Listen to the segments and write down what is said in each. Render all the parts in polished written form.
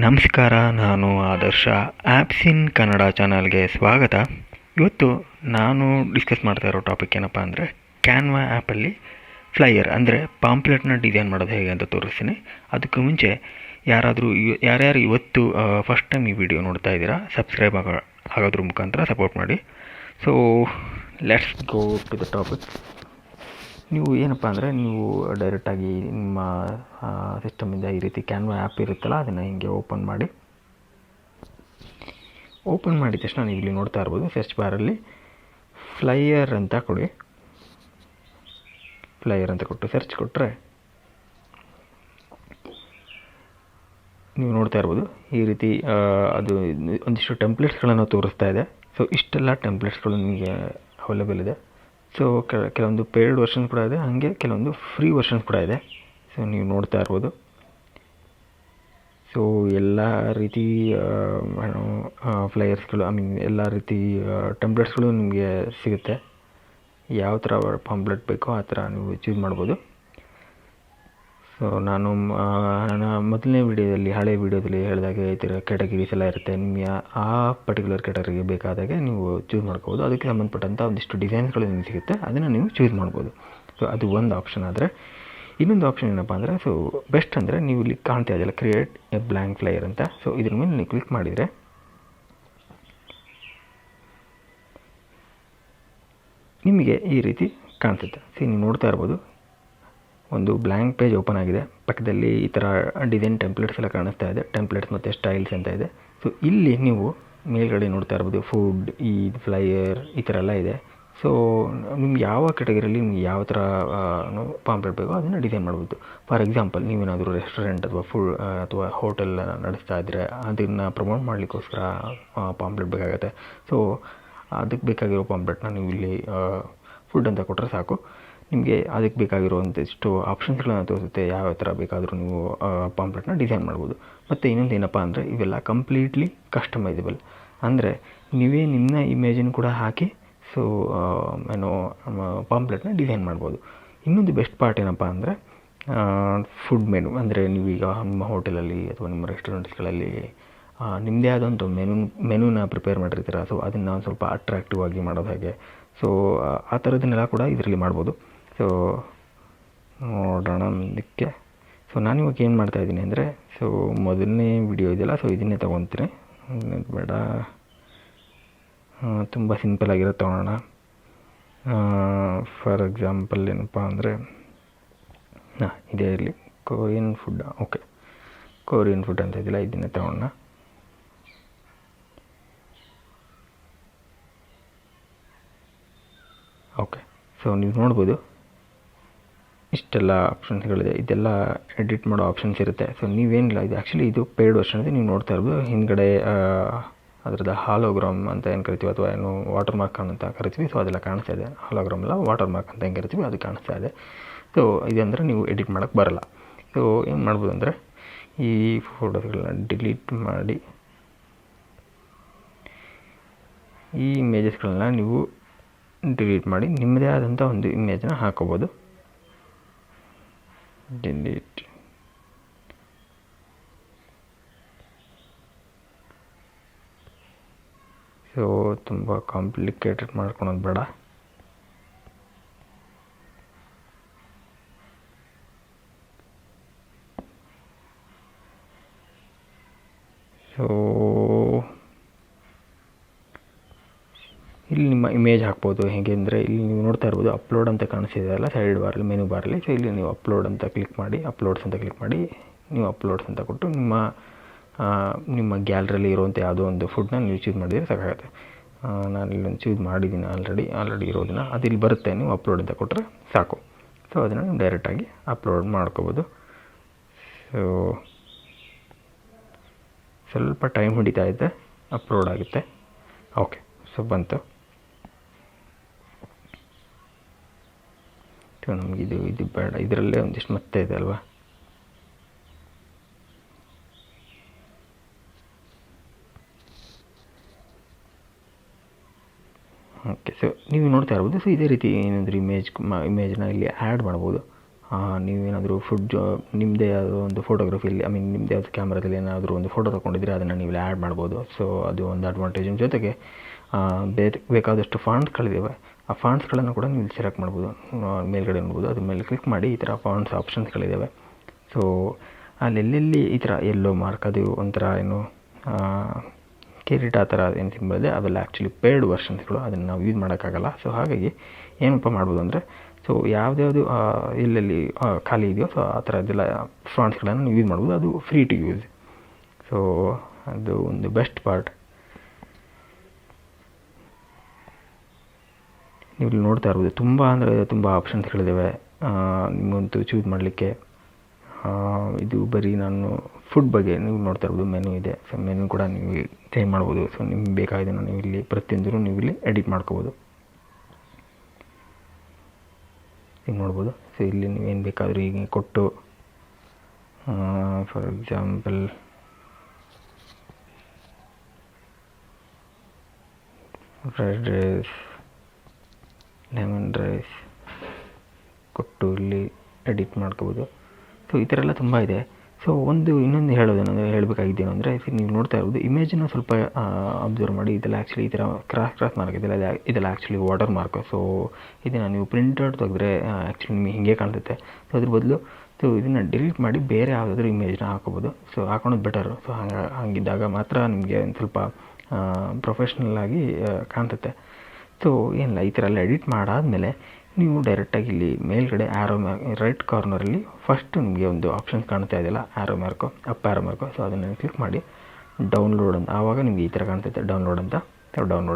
ನಮಸ್ಕಾರ, ನಾನು ಆದರ್ಶ. ಆ್ಯಪ್ಸ್ ಇನ್ ಕನ್ನಡ ಚಾನಲ್ಗೆ ಸ್ವಾಗತ. ಇವತ್ತು ನಾನು ಡಿಸ್ಕಸ್ ಮಾಡ್ತಾ ಇರೋ ಟಾಪಿಕ್ ಏನಪ್ಪ ಅಂದರೆ, ಕ್ಯಾನ್ವಾ ಆ್ಯಪಲ್ಲಿ ಫ್ಲೈಯರ್ ಅಂದರೆ ಪಾಂಪ್ಲೆಟ್ನ ಡಿಸೈನ್ ಮಾಡೋದು ಹೇಗೆ ಅಂತ ತೋರಿಸ್ತೀನಿ. ಅದಕ್ಕೂ ಮುಂಚೆ ಯಾರ್ಯಾರು ಇವತ್ತು ಫಸ್ಟ್ ಟೈಮ್ ಈ ವಿಡಿಯೋ ನೋಡ್ತಾ ಇದ್ದೀರಾ, ಸಬ್ಸ್ಕ್ರೈಬ್ ಆಗೋದ್ರ ಮುಖಾಂತರ ಸಪೋರ್ಟ್ ಮಾಡಿ. So let's go to the topic. ನೀವು ಏನಪ್ಪ ಅಂದರೆ, ನೀವು ಡೈರೆಕ್ಟಾಗಿ ನಿಮ್ಮ ಸಿಸ್ಟಮಿಂದ ಈ ರೀತಿ ಕ್ಯಾನ್ವಾ ಆ್ಯಪ್ ಇರುತ್ತಲ್ಲ, ಅದನ್ನು ಹಿಂಗೆ ಓಪನ್ ಮಾಡಿದ ತಕ್ಷಣ ನೀವು ಇಲ್ಲಿ ನೋಡ್ತಾ ಇರ್ಬೋದು, ಸರ್ಚ್ ಬಾರಲ್ಲಿ ಫ್ಲೈಯರ್ ಅಂತ ಕೊಡಿ. ಫ್ಲೈಯರ್ ಅಂತ ಕೊಟ್ಟು ಸರ್ಚ್ ಕೊಟ್ಟರೆ ನೀವು ನೋಡ್ತಾ ಇರ್ಬೋದು, ಈ ರೀತಿ ಅದು ಒಂದಿಷ್ಟು ಟೆಂಪ್ಲೇಟ್ಸ್ಗಳನ್ನು ತೋರಿಸ್ತಾ ಇದೆ. ಸೊ ಇಷ್ಟೆಲ್ಲ ಟೆಂಪ್ಲೇಟ್ಸ್ಗಳು ನಿಮಗೆ ಅವೈಲೇಬಲ್ ಇದೆ. ಸೊ ಕೆಲವೊಂದು ಪೇಯ್ಡ್ ವರ್ಷನ್ ಕೂಡ ಇದೆ, ಹಾಗೆ ಕೆಲವೊಂದು ಫ್ರೀ ವರ್ಷನ್ಸ್ ಕೂಡ ಇದೆ. ಸೊ ನೀವು ನೋಡ್ತಾ ಇರ್ಬೋದು. ಸೊ ಎಲ್ಲ ರೀತಿ ಫ್ಲೈಯರ್ಸ್ಗಳು, ಎಲ್ಲ ರೀತಿ ಟೆಂಪ್ಲೇಟ್ಸ್ಗಳು ನಿಮಗೆ ಸಿಗುತ್ತೆ. ಯಾವ ಥರ ಪಾಂಪ್ಲೆಟ್ ಬೇಕೋ ಆ ಥರ ನೀವು ಚೂಸ್ ಮಾಡ್ಬೋದು. ಸೊ ನಾನು ನನ್ನ ಮೊದಲನೇ ವಿಡಿಯೋದಲ್ಲಿ, ಹಳೆ ವಿಡಿಯೋದಲ್ಲಿ ಹೇಳಿದಾಗೆ ಈ ಥರ ಕ್ಯಾಟಗರೀಸ್ ಎಲ್ಲ ಇರುತ್ತೆ. ನಿಮಗೆ ಆ ಪರ್ಟಿಕ್ಯುಲರ್ ಕ್ಯಾಟಗರಿಗೆ ಬೇಕಾದಾಗೆ ನೀವು ಚೂಸ್ ಮಾಡ್ಕೋಬೋದು. ಅದಕ್ಕೆ ಸಂಬಂಧಪಟ್ಟಂಥ ಒಂದಿಷ್ಟು ಡಿಸೈನ್ಸ್ಗಳು ನಿಮಗೆ ಸಿಗುತ್ತೆ, ಅದನ್ನು ನೀವು ಚೂಸ್ ಮಾಡ್ಬೋದು. ಸೊ ಅದು ಒಂದು ಆಪ್ಷನ್. ಆದರೆ ಇನ್ನೊಂದು ಆಪ್ಷನ್ ಏನಪ್ಪ ಅಂದರೆ, ಸೊ ಬೆಸ್ಟ್ ಅಂದರೆ, ನೀವು ಇಲ್ಲಿ ಕಾಣ್ತಾ ಇದೆಯಲ್ಲ ಕ್ರಿಯೇಟ್ ಎ ಬ್ಲ್ಯಾಂಕ್ ಫ್ಲೈಯರ್ ಅಂತ. ಸೊ ಇದ್ರ ಮೇಲೆ ನೀವು ಕ್ಲಿಕ್ ಮಾಡಿದರೆ ನಿಮಗೆ ಈ ರೀತಿ ಕಾಣಿಸುತ್ತೆ. ಸೊ ನೀವು ನೋಡ್ತಾ ಇರ್ಬೋದು, ಒಂದು ಬ್ಲ್ಯಾಂಕ್ ಪೇಜ್ ಓಪನ್ ಆಗಿದೆ. ಪಕ್ಕದಲ್ಲಿ ಈ ಥರ ಡಿಸೈನ್ ಟೆಂಪ್ಲೇಟ್ಸ್ ಎಲ್ಲ ಕಾಣಿಸ್ತಾ ಇದೆ. ಟೆಂಪ್ಲೇಟ್ಸ್ ಮತ್ತು ಸ್ಟೈಲ್ಸ್ ಅಂತ ಇದೆ. ಸೊ ಇಲ್ಲಿ ನೀವು ಮೇಲ್ಗಡೆ ನೋಡ್ತಾ ಇರ್ಬೋದು, ಫುಡ್, ಈ ಫ್ಲೈಯರ್, ಈ ಥರ ಎಲ್ಲ ಇದೆ. ಸೊ ನಿಮ್ಗೆ ಯಾವ ಕ್ಯಾಟಗರಿಯಲ್ಲಿ ನಿಮ್ಗೆ ಯಾವ ಥರ ಪಾಂಪ್ಲೆಟ್ ಬೇಕೋ ಅದನ್ನು ಡಿಸೈನ್ ಮಾಡ್ಬೋದು. ಫಾರ್ ಎಕ್ಸಾಂಪಲ್, ನೀವೇನಾದರೂ ರೆಸ್ಟೋರೆಂಟ್ ಅಥವಾ ಹೋಟೆಲ್ ನಡೆಸ್ತಾ ಇದ್ದರೆ ಅದನ್ನು ಪ್ರಮೋಟ್ ಮಾಡಲಿಕ್ಕೋಸ್ಕರ ಪಾಂಪ್ಲೆಟ್ ಬೇಕಾಗುತ್ತೆ. ಸೊ ಅದಕ್ಕೆ ಬೇಕಾಗಿರೋ ಪಾಂಪ್ಲೆಟ್ನ ನೀವು ಇಲ್ಲಿ ಫುಡ್ ಅಂತ ಕೊಟ್ಟರೆ ಸಾಕು. ನಿಮಗೆ ಅದಕ್ಕೆ ಬೇಕಾಗಿರುವಂಥಷ್ಟು ಆಪ್ಷನ್ಸ್ಗಳನ್ನು ತೋರಿಸುತ್ತೆ. ಯಾವ ಥರ ಬೇಕಾದರೂ ನೀವು ಪಾಂಪ್ಲೆಟ್ನ ಡಿಸೈನ್ ಮಾಡ್ಬೋದು. ಮತ್ತು ಇನ್ನೊಂದು ಏನಪ್ಪ ಅಂದರೆ, ಇವೆಲ್ಲ ಕಂಪ್ಲೀಟ್ಲಿ ಕಸ್ಟಮೈಸಬಲ್. ಅಂದರೆ ನೀವೇ ನಿಮ್ಮ ಇಮೇಜನ್ನು ಕೂಡ ಹಾಕಿ ಸೊ ಪಾಂಪ್ಲೆಟ್ನ ಡಿಸೈನ್ ಮಾಡ್ಬೋದು. ಇನ್ನೊಂದು ಬೆಸ್ಟ್ ಪಾರ್ಟ್ ಏನಪ್ಪ ಅಂದರೆ, ಫುಡ್ ಮೆನು. ಅಂದರೆ ನೀವೀಗ ನಿಮ್ಮ ಹೋಟೆಲಲ್ಲಿ ಅಥವಾ ನಿಮ್ಮ ರೆಸ್ಟೋರೆಂಟ್ಸ್ಗಳಲ್ಲಿ ನಿಮ್ಮದೇ ಆದಂಥ ಮೆನುನ ಪ್ರಿಪೇರ್ ಮಾಡಿರ್ತೀರ. ಸೊ ಅದನ್ನು ಒಂದು ಸ್ವಲ್ಪ ಅಟ್ರಾಕ್ಟಿವ್ ಆಗಿ ಮಾಡೋದು ಹೇಗೆ, ಸೊ ಆ ಥರದನ್ನೆಲ್ಲ ಕೂಡ ಇದರಲ್ಲಿ ಮಾಡ್ಬೋದು. ಸೊ ನೋಡೋಣ ಮುಂದಕ್ಕೆ. ಸೊ ನಾನಿವಾಗ ಏನು ಮಾಡ್ತಾಯಿದ್ದೀನಿ ಅಂದರೆ, ಸೊ ಮೊದಲನೇ ವಿಡಿಯೋ ಇದೆಯಲ್ಲ, ಸೊ ಇದನ್ನೇ ತೊಗೊತೀನಿ. ಬೇಡ, ತುಂಬ ಸಿಂಪಲಾಗಿರೋ ತೊಗೊಳೋಣ. ಫಾರ್ ಎಕ್ಸಾಂಪಲ್ ಏನಪ್ಪ ಅಂದರೆ, ಇದೇ ಇರಲಿ, Korean food. Okay, Korean food ಅಂತ ಇದೆಯಲ್ಲ, ಇದನ್ನೇ ತೊಗೊಳ್ಳೋಣ. ಓಕೆ, ಸೊ ನೀವು ನೋಡ್ಬೋದು ಇಷ್ಟೆಲ್ಲ ಆಪ್ಷನ್ಸ್ಗಳಿದೆ. ಇದೆಲ್ಲ ಎಡಿಟ್ ಮಾಡೋ ಆಪ್ಷನ್ಸ್ ಇರುತ್ತೆ. ಸೊ ನೀವೇನಿಲ್ಲ, ಇದು ಆ್ಯಕ್ಚುಲಿ ಇದು ಪೇಯ್ಡ್ ವರ್ಷನ್ ಇದೆ. ನೀವು ನೋಡ್ತಾ ಇರ್ಬೋದು ಹಿಂದ್ಗಡೆ ಅದರದ್ದು ಹಾಲೋಗ್ರಾಮ್ ಅಂತ ಏನು ಕರಿತೀವಿ, ಅಥವಾ ಏನು ವಾಟರ್ ಮಾರ್ಕ್ ಅಂತ ಕರಿತೀವಿ. ಸೊ ಅದೆಲ್ಲ ಕಾಣಿಸ್ತಾ ಇದೆ. ಹಾಲೋಗ್ರಾಮ್ ಎಲ್ಲ ವಾಟರ್ ಮಾರ್ಕ್ ಅಂತ ಹೆಂಗೆ ಕರಿತೀವಿ, ಅದು ಕಾಣಿಸ್ತಾ ಇದೆ. ಸೊ ಇದಂದರೆ ನೀವು ಎಡಿಟ್ ಮಾಡೋಕ್ಕೆ ಬರೋಲ್ಲ. ಸೊ ಏನು ಮಾಡ್ಬೋದು ಅಂದರೆ, ಈ ಫೋಟೋಸ್ಗಳನ್ನ ಡಿಲೀಟ್ ಮಾಡಿ ಈ ಇಮೇಜಸ್ಗಳನ್ನ ನೀವು ಡಿಲೀಟ್ ಮಾಡಿ ನಿಮ್ಮದೇ ಆದಂಥ ಒಂದು ಇಮೇಜನ್ನ ಹಾಕೋಬೋದು. ಡಿಲೀಟ್. ಸೊ ತುಂಬ ಕಾಂಪ್ಲಿಕೇಟೆಡ್ ಮಾಡ್ಕೊಳೋದು ಬೇಡ. ಸೊ ಇಲ್ಲಿ ನಿಮ್ಮ ಇಮೇಜ್ ಹಾಕ್ಬೋದು. ಹೇಗೆ ಅಂದರೆ, ಇಲ್ಲಿ ನೀವು ನೋಡ್ತಾ ಇರ್ಬೋದು ಅಪ್ಲೋಡ್ ಅಂತ ಕಾಣಿಸ್ತಿದೆ ಅಲ್ಲ ಸೈಡ್ ಬಾರಲ್ಲಿ, ಮೆನು ಬಾರಲ್ಲಿ. ಸೊ ಇಲ್ಲಿ ನೀವು ಅಪ್ಲೋಡ್ ಅಂತ ಕ್ಲಿಕ್ ಮಾಡಿ, ಅಪ್ಲೋಡ್ಸ್ ಅಂತ ಕ್ಲಿಕ್ ಮಾಡಿ, ನೀವು ಅಪ್ಲೋಡ್ಸ್ ಅಂತ ಕೊಟ್ಟು ನಿಮ್ಮ ಗ್ಯಾಲರಿಯಲ್ಲಿ ಇರುವಂಥ ಯಾವುದೋ ಒಂದು ಫುಡ್ನ ನೀವು ಚೂಸ್ ಮಾಡಿದರೆ ಸಾಕಾಗುತ್ತೆ. ನಾನು ಇಲ್ಲೊಂದು ಚೂಸ್ ಮಾಡಿದ್ದೀನಿ ಆಲ್ರೆಡಿ ಇರೋದನ್ನ. ಅದು ಇಲ್ಲಿ ಬರುತ್ತೆ, ನೀವು ಅಪ್ಲೋಡ್ ಅಂತ ಕೊಟ್ಟರೆ ಸಾಕು. ಸೊ ಅದನ್ನು ನೀವು ಡೈರೆಕ್ಟಾಗಿ ಅಪ್ಲೋಡ್ ಮಾಡ್ಕೋಬೋದು. ಸೊ ಸ್ವಲ್ಪ ಟೈಮ್ ಹಿಡಿತಾ ಇದೆ, ಅಪ್ಲೋಡ್ ಆಗುತ್ತೆ. ಓಕೆ, ಸೊ ಬಂತು. ಸೊ ನಮಗೆ ಇದು ಬೇಡ, ಇದರಲ್ಲೇ ಒಂದಿಷ್ಟು ಮತ್ತೆ ಇದೆ ಅಲ್ವಾ. ಓಕೆ, ಸೊ ನೀವು ನೋಡ್ತಾ ಇರ್ಬೋದು. ಸೊ ಇದೇ ರೀತಿ ಏನಾದರೂ ಇಮೇಜ್ನ ಇಲ್ಲಿ ಆ್ಯಡ್ ಮಾಡ್ಬೋದು. ನೀವೇನಾದರೂ ನಿಮ್ಮದೇ ಯಾವುದೋ ಒಂದು ಫೋಟೋಗ್ರಫಿಯಲ್ಲಿ ನಿಮ್ಮದೇ ಯಾವುದು ಕ್ಯಾಮ್ರಾದಲ್ಲಿ ಏನಾದರೂ ಒಂದು ಫೋಟೋ ತೊಗೊಂಡಿದ್ರೆ ಅದನ್ನು ನೀವು ಇಲ್ಲಿ ಆ್ಯಡ್ ಮಾಡ್ಬೋದು. ಸೊ ಅದು ಒಂದು ಅಡ್ವಾಂಟೇಜಿನ ಜೊತೆಗೆ ಬೇಕಾದಷ್ಟು ಫಾಂಟ್ಸ್ಗಳಿದ್ದಾವೆ. ಆ ಫಾಂಟ್ಸ್ಗಳನ್ನು ಕೂಡ ನೀವು ಸೆಲೆಕ್ಟ್ ಮಾಡ್ಬೋದು. ಮೇಲ್ಗಡೆ ನೋಡ್ಬೋದು, ಅದ್ರ ಮೇಲೆ ಕ್ಲಿಕ್ ಮಾಡಿ ಈ ಥರ ಫಾಂಟ್ಸ್ ಆಪ್ಷನ್ಸ್ಗಳಿದ್ದಾವೆ. ಸೊ ಅಲ್ಲೆಲ್ಲಿ ಈ ಥರ ಎಲ್ಲೋ ಮಾರ್ಕ್, ಅದು ಒಂಥರ ಕಿರೀಟ ಆ ಥರ ಏನು ಸಿಂಬಲ್ ಇದೆ, ಅವೆಲ್ಲ ಆ್ಯಕ್ಚುಲಿ ಪೇಯ್ಡ್ ವರ್ಷನ್ಸ್ಗಳು, ಅದನ್ನು ನಾವು ಯೂಸ್ ಮಾಡೋಕ್ಕಾಗಲ್ಲ. ಸೊ ಹಾಗಾಗಿ ಏನಪ್ಪ ಮಾಡ್ಬೋದು ಅಂದರೆ, ಸೊ ಯಾವುದ್ಯಾವುದು ಎಲ್ಲೆಲ್ಲಿ ಖಾಲಿ ಇದೆಯೋ ಸೊ ಆ ಥರದ್ದೆಲ್ಲ ಫಾಂಟ್ಸ್ಗಳನ್ನು ನೀವು ಯೂಸ್ ಮಾಡ್ಬೋದು. ಅದು ಫ್ರೀ ಟು ಯೂಸ್. ಸೊ ಅದು ಒಂದು ಬೆಸ್ಟ್ ಪಾರ್ಟ್. ನೀವು ಇಲ್ಲಿ ನೋಡ್ತಾ ಇರ್ಬೋದು, ತುಂಬ ಆಪ್ಷನ್ಸ್ಗಳಿದ್ದಾವೆ ನಿಮಗಂತೂ ಚೂಸ್ ಮಾಡಲಿಕ್ಕೆ. ಇದು ಬರೀ ನಾನು ಫುಡ್ ಬಗ್ಗೆ ನೀವು ನೋಡ್ತಾ ಇರ್ಬೋದು, ಮೆನು ಇದೆ. ಸೊ ಮೆನು ಕೂಡ ನೀವು ಚೇಂಜ್ ಮಾಡ್ಬೋದು. ಸೊ ನಿಮ್ಗೆ ಬೇಕಾಗಿದ್ದನ್ನು ನೀವು ಇಲ್ಲಿ ಪ್ರತಿಯೊಂದೂ ನೀವು ಇಲ್ಲಿ ಎಡಿಟ್ ಮಾಡ್ಕೋಬೋದು. ಈಗ ನೋಡ್ಬೋದು. ಸೊ ಇಲ್ಲಿ ನೀವೇನು ಬೇಕಾದರೂ ಈಗ ಕೊಟ್ಟು, for example fried rice, lemon rice ಕೊಟ್ಟು ಇಲ್ಲಿ ಎಡಿಟ್ ಮಾಡ್ಕೋಬೋದು. ಸೊ ಈ ಥರ ಎಲ್ಲ ತುಂಬ ಇದೆ. ಸೊ ಇನ್ನೊಂದು ಹೇಳಬೇಕಾಗಿದ್ದೇನು ಅಂದರೆ, ನೀವು ನೋಡ್ತಾ ಇರ್ಬೋದು, ಇಮೇಜನ್ನು ಸ್ವಲ್ಪ ಅಬ್ಸರ್ವ್ ಮಾಡಿ. ಇದೆಲ್ಲ ಆ್ಯಕ್ಚುಲಿ ಈ ಥರ ಕ್ರಾಸ್ ಮಾರ್ಕ್ ಇದೆಲ್ಲ ಆ್ಯಕ್ಚುಲಿ ವಾಟರ್ ಮಾರ್ಕ್. ಸೊ ಇದನ್ನು ನೀವು ಪ್ರಿಂಟೌಟ್ ತೆಗೆದ್ರೆ ಆ್ಯಕ್ಚುಲಿ ನಿಮಗೆ ಹೀಗೆ ಕಾಣಿಸುತ್ತೆ. ಸೊ ಅದ್ರ ಬದಲು ಇದನ್ನು ಡಿಲೀಟ್ ಮಾಡಿ ಬೇರೆ ಯಾವುದಾದ್ರೂ ಇಮೇಜ್ನ ಹಾಕೋಬೋದು. So ಹಾಕೊಳೋದು better. ಸೊ ಹಾಗಿದ್ದಾಗ ಮಾತ್ರ ನಿಮಗೆ ಒಂದು ಸ್ವಲ್ಪ ಪ್ರೊಫೆಷ್ನಲ್ಲಾಗಿ ಕಾಣ್ಸುತ್ತೆ. ಸೊ ಏನಿಲ್ಲ, ಈ ಥರ ಎಲ್ಲ ಎಡಿಟ್ ಮಾಡಾದಮೇಲೆ ನೀವು ಡೈರೆಕ್ಟಾಗಿ ಇಲ್ಲಿ ಮೇಲ್ಗಡೆ ರೈಟ್ ಕಾರ್ನರಲ್ಲಿ ಫಸ್ಟ್ ನಿಮಗೆ ಒಂದು ಆಪ್ಷನ್ಸ್ ಕಾಣ್ತಾ ಇದೆಯಲ್ಲ, ಅಪ್ ಆ್ಯರೋ ಮಾರ್ಕು. ಸೊ ಅದನ್ನು ಕ್ಲಿಕ್ ಮಾಡಿ ಡೌನ್ಲೋಡ್ ಅಂತ, ಆವಾಗ ನಿಮಗೆ ಈ ಥರ ಕಾಣ್ತೈತೆ ಡೌನ್ಲೋಡ್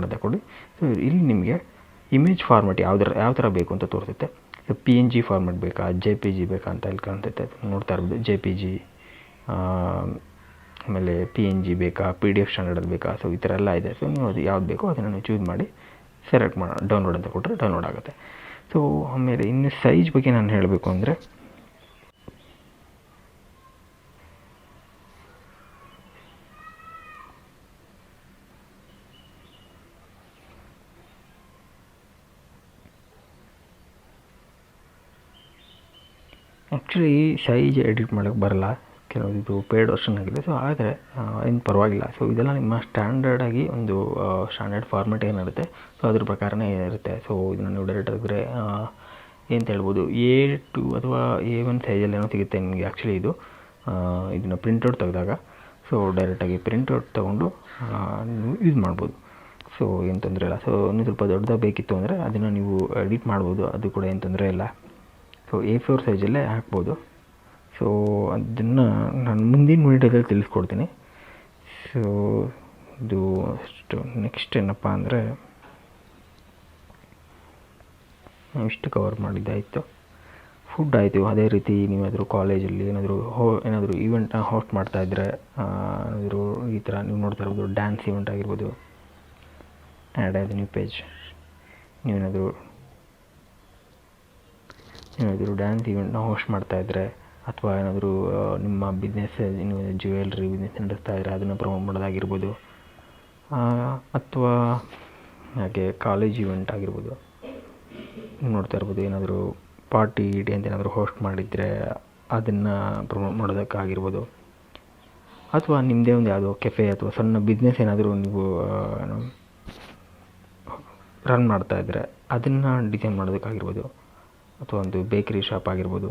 ಅಂತ ಕೊಡಿ. ಸೊ ಇಲ್ಲಿ ನಿಮಗೆ ಇಮೇಜ್ ಫಾರ್ಮೆಟ್ ಯಾವ ಥರ ಬೇಕು ಅಂತ ತೋರಿಸುತ್ತೆ. ಸೊ PNG ಫಾರ್ಮೆಟ್ ಬೇಕಾ, JPG ಬೇಕಾ ಅಂತ ಇಲ್ಲಿ ಕಾಣ್ತೈತೆ. ನೋಡ್ತಾ ಇರ್ಬೋದು, JPG, ಆಮೇಲೆ PNG ಬೇಕಾ, PDF ಸ್ಟ್ಯಾಂಡರ್ಡಲ್ಲಿ ಬೇಕಾ. ಸೊ ಈ ಥರ ಎಲ್ಲ ಇದೆ. ಸೊ ನೀವು ಅದು ಯಾವ್ದು ಬೇಕೋ ಅದನ್ನು ನೀವು ಚೂಸ್ ಮಾಡಿ ಸೆಲೆಕ್ಟ್ ಡೌನ್ಲೋಡ್ ಅಂತ ಕೊಟ್ಟರೆ ಡೌನ್ಲೋಡ್ ಆಗುತ್ತೆ. ಸೊ ಆಮೇಲೆ ಇನ್ನು ಸೈಜ್ ಬಗ್ಗೆ ನಾನು ಹೇಳಬೇಕು ಅಂದರೆ, ಆ್ಯಕ್ಚುಲಿ ಸೈಜ್ ಎಡಿಟ್ ಮಾಡೋಕ್ಕೆ ಬರಲ್ಲ, ಕೆಲವೊಂದು ಪೇಯ್ಡ್ ವರ್ಷನ್ ಆಗಿದೆ. ಸೊ ಆದರೆ ಏನು ಪರವಾಗಿಲ್ಲ. ಸೊ ಇದೆಲ್ಲ ನಿಮ್ಮ ಸ್ಟ್ಯಾಂಡರ್ಡಾಗಿ ಒಂದು ಸ್ಟ್ಯಾಂಡರ್ಡ್ ಫಾರ್ಮೆಟ್ ಏನಿರುತ್ತೆ ಸೊ ಅದ್ರ ಪ್ರಕಾರನೇ ಇರುತ್ತೆ. ಸೊ ಇದನ್ನು ನೀವು ಡೈರೆಕ್ಟ್ ಆಗಿದ್ರೆ ಏನು ಹೇಳ್ಬೋದು, A2 ಅಥವಾ A1 ಸೈಜಲ್ಲೇನೋ ಸಿಗುತ್ತೆ ನಿಮಗೆ. ಆ್ಯಕ್ಚುಲಿ ಇದನ್ನು ಪ್ರಿಂಟೌಟ್ ತೆಗೆದಾಗ ಸೊ ಡೈರೆಕ್ಟಾಗಿ ಪ್ರಿಂಟೌಟ್ ತೊಗೊಂಡು ನೀವು ಯೂಸ್ ಮಾಡ್ಬೋದು. ಸೊ ಏನು ತೊಂದರೆ ಇಲ್ಲ. ಸೊ ಇನ್ನೂ ಸ್ವಲ್ಪ ದೊಡ್ಡದಾಗಿ ಬೇಕಿತ್ತು ಅಂದರೆ ಅದನ್ನು ನೀವು ಎಡಿಟ್ ಮಾಡ್ಬೋದು, ಅದು ಕೂಡ ಏನು ತೊಂದರೆ ಇಲ್ಲ. ಸೊ A4 ಸೈಜಲ್ಲೇ ಹಾಕ್ಬೋದು. ಸೊ ಅದನ್ನು ನಾನು ಮುಂದಿನ ವೀಡಿಯೋದಲ್ಲಿ ತಿಳಿಸ್ಕೊಡ್ತೀನಿ. ಸೊ ಇದು ಅಷ್ಟು. ನೆಕ್ಸ್ಟ್ ಏನಪ್ಪ ಅಂದರೆ, ನಾವು ಇಷ್ಟು ಕವರ್ ಮಾಡಿದ್ದಾಯಿತು. ಫುಡ್ ಆಯಿತು. ಅದೇ ರೀತಿ ನೀವಾದರೂ ಕಾಲೇಜಲ್ಲಿ ಏನಾದರೂ ಈವೆಂಟ್ನ ಹೋಸ್ಟ್ ಮಾಡ್ತಾಯಿದ್ರೆ, ಏನಾದರೂ ಈ ಥರ ನೀವು ನೋಡ್ತಾ ಇರ್ಬೋದು, ಡ್ಯಾನ್ಸ್ ಈವೆಂಟ್ ಆಗಿರ್ಬೋದು, ಆ್ಯಡ್ ಆದ ನ್ಯೂ ಪೇಜ್. ನೀವೇನಾದರೂ ಡ್ಯಾನ್ಸ್ ಈವೆಂಟ್ನ ಹೋಸ್ಟ್ ಮಾಡ್ತಾಯಿದ್ರೆ, ಅಥವಾ ಏನಾದರೂ ನಿಮ್ಮ ಬಿಸ್ನೆಸ್, ನೀವು ಜ್ಯುವೆಲ್ರಿ ಬಿಸ್ನೆಸ್ ನಡೆಸ್ತಾ ಇದ್ದರೆ ಅದನ್ನು ಪ್ರಮೋಟ್ ಮಾಡೋದಾಗಿರ್ಬೋದು, ಅಥವಾ ಹಾಗೆ ಕಾಲೇಜ್ ಈವೆಂಟ್ ಆಗಿರ್ಬೋದು. ನೀವು ನೋಡ್ತಾ ಇರ್ಬೋದು, ಏನಾದರೂ ಪಾರ್ಟಿ ಅಂತ ಏನಾದರೂ ಹೋಸ್ಟ್ ಮಾಡಿದರೆ ಅದನ್ನು ಪ್ರಮೋಟ್ ಮಾಡೋದಕ್ಕಾಗಿರ್ಬೋದು, ಅಥವಾ ನಿಮ್ಮದೇ ಒಂದು ಯಾವುದೋ ಕೆಫೆ ಅಥವಾ ಸಣ್ಣ ಬಿಸ್ನೆಸ್ ಏನಾದರೂ ನೀವು ರನ್ ಮಾಡ್ತಾಯಿದ್ರೆ ಅದನ್ನು ಡಿಸೈನ್ ಮಾಡೋದಕ್ಕಾಗಿರ್ಬೋದು, ಅಥವಾ ಒಂದು ಬೇಕರಿ ಶಾಪ್ ಆಗಿರ್ಬೋದು.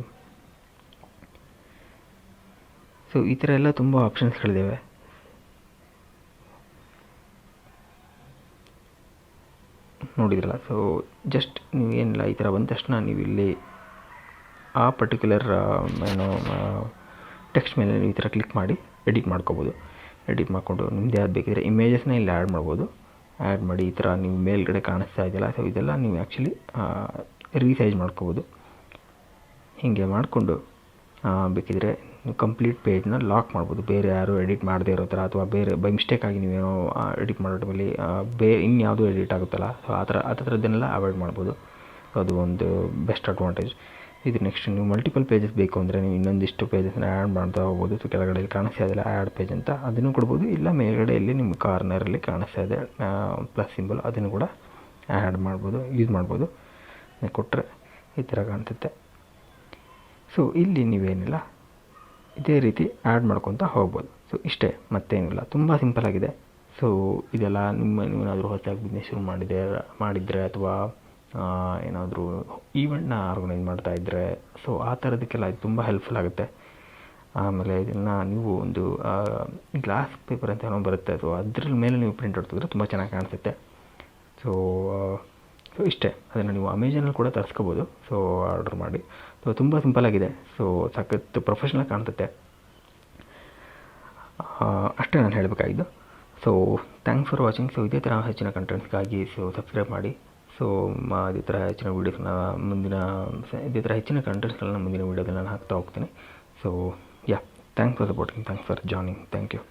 ಸೊ ಈ ಥರ ಎಲ್ಲ ತುಂಬ ಆಪ್ಷನ್ಸ್ಗಳಿದ್ದಾವೆ. ನೋಡಿದ್ರಲ್ಲ. ಸೊ ಜಸ್ಟ್ ನೀವೇನಿಲ್ಲ, ಈ ಥರ ಬಂದ ತಕ್ಷಣ ನೀವು ಇಲ್ಲಿ ಆ ಪರ್ಟಿಕ್ಯುಲರ್ ಟೆಕ್ಸ್ಟ್ ಮೇಲೆ ಈ ಥರ ಕ್ಲಿಕ್ ಮಾಡಿ ಎಡಿಟ್ ಮಾಡ್ಕೋಬೋದು. ಎಡಿಟ್ ಮಾಡಿಕೊಂಡು ನಿಮ್ಮದು ಯಾವ್ದು ಬೇಕಿದ್ರೆ ಇಮೇಜಸ್ನ ಇಲ್ಲಿ ಆ್ಯಡ್ ಮಾಡ್ಬೋದು. ಆ್ಯಡ್ ಮಾಡಿ ಈ ಥರ ನೀವು ಮೇಲ್ಗಡೆ ಕಾಣಿಸ್ತಾ ಇದೆಯಲ್ಲ, ಸೊ ಇದೆಲ್ಲ ನೀವು ಆ್ಯಕ್ಚುಲಿ ರೀಸೈಜ್ ಮಾಡ್ಕೋಬೋದು. ಹೀಗೆ ಮಾಡಿಕೊಂಡು ಬೇಕಿದ್ರೆ ನೀವು ಕಂಪ್ಲೀಟ್ ಪೇಜ್ನ ಲಾಕ್ ಮಾಡ್ಬೋದು, ಬೇರೆ ಯಾರು ಎಡಿಟ್ ಮಾಡದೇ ಇರೋ ಥರ, ಅಥವಾ ಬೇರೆ ಬೈ ಮಿಸ್ಟೇಕಾಗಿ ನೀವೇನೋ ಎಡಿಟ್ ಮಾಡೋ ಟೈಮಲ್ಲಿ ಇನ್ಯಾವುದೂ ಎಡಿಟ್ ಆಗುತ್ತಲ್ಲ, ಸೊ ಆ ಥರದ್ದನ್ನೆಲ್ಲ ಅವಾಯ್ಡ್ ಮಾಡ್ಬೋದು. ಸೊ ಅದು ಒಂದು ಬೆಸ್ಟ್ ಅಡ್ವಾಂಟೇಜ್. ಇದು ನೆಕ್ಸ್ಟ್ ನೀವು ಮಲ್ಟಿಪಲ್ ಪೇಜಸ್ ಬೇಕು ಅಂದರೆ ನೀವು ಇನ್ನೊಂದಿಷ್ಟು ಪೇಜಸ್ನ ಆ್ಯಡ್ ಮಾಡ್ತಾ ಹೋಗ್ಬೋದು. ಸೊ ಕೆಳಗಡೆ ಕಾಣಿಸ್ತಾ ಇದೆಯಲ್ಲ ಆ್ಯಡ್ ಪೇಜ್ ಅಂತ, ಅದನ್ನು ಕೊಡ್ಬೋದು. ಇಲ್ಲ ಮೇಲ್ಗಡೆಯಲ್ಲಿ ನಿಮ್ಮ ಕಾರ್ನರಲ್ಲಿ ಕಾಣಿಸ್ತಾ ಇದೆ ಪ್ಲಸ್ ಸಿಂಬಲ್, ಅದನ್ನು ಕೂಡ ಯೂಸ್ ಮಾಡ್ಬೋದು. ಕೊಟ್ಟರೆ ಈ ಥರ ಕಾಣಿಸುತ್ತೆ. ಸೊ ಇಲ್ಲಿ ನೀವೇನಿಲ್ಲ ಇದೇ ರೀತಿ ಆ್ಯಡ್ ಮಾಡ್ಕೊತ ಹೋಗ್ಬೋದು. ಸೊ ಇಷ್ಟೇ, ಮತ್ತೇನಿಲ್ಲ, ತುಂಬ ಸಿಂಪಲ್ ಆಗಿದೆ. ಸೊ ಇದೆಲ್ಲ ನೀವೇನಾದರೂ ಹೊಸದಾಗಿ ಬಿಸ್ನೆಸ್ ಶುರು ಮಾಡಿದರೆ ಅಥವಾ ಏನಾದರೂ ಈವೆಂಟ್ನ ಆರ್ಗನೈಸ್ ಮಾಡ್ತಾಯಿದ್ರೆ, ಸೊ ಆ ಥರದಕ್ಕೆಲ್ಲ ಇದು ತುಂಬ ಹೆಲ್ಪ್ಫುಲ್ ಆಗುತ್ತೆ. ಆಮೇಲೆ ಇದನ್ನು ನೀವು ಒಂದು ಗ್ಲಾಸ್ ಪೇಪರ್ ಅಂತ ಏನೋ ಬರುತ್ತೆ, ಸೊ ಅದ್ರ ಮೇಲೆ ನೀವು ಪ್ರಿಂಟ್ ಹೊಡ್ತಿದ್ರೆ ತುಂಬ ಚೆನ್ನಾಗಿ ಕಾಣಿಸುತ್ತೆ. ಸೊ ಇಷ್ಟೇ, ಅದನ್ನು ನೀವು ಅಮೆಝಾನಲ್ಲಿ ಕೂಡ ತರಿಸ್ಕೋಬೋದು. ಸೊ ಆರ್ಡ್ರ್ ಮಾಡಿ. ಸೊ ತುಂಬ ಸಿಂಪಲ್ಲಾಗಿದೆ. ಸೊ ಸಖತ್ತು ಪ್ರೊಫೆಷ್ನಲ್ ಕಾಣ್ಸುತ್ತೆ. ಅಷ್ಟೇ ನಾನು ಹೇಳಬೇಕಾಗಿದ್ದು. So thanks for watching. So ಇದೇ ಥರ ಹೆಚ್ಚಿನ ಕಂಟೆಂಟ್ಸ್ಗಾಗಿ ಸಬ್ಸ್ಕ್ರೈಬ್ ಮಾಡಿ. ಸೊ ಇದೇ ಥರ ಹೆಚ್ಚಿನ ವೀಡಿಯೋಸ್ನ ಇದೇ ಥರ ಹೆಚ್ಚಿನ ಕಂಟೆಂಟ್ಸ್ಗಳನ್ನ ಮುಂದಿನ ವೀಡಿಯೋದಲ್ಲಿ ನಾನು ಹಾಕ್ತಾ ಹೋಗ್ತೀನಿ. So thanks for supporting, thanks for joining, thank you.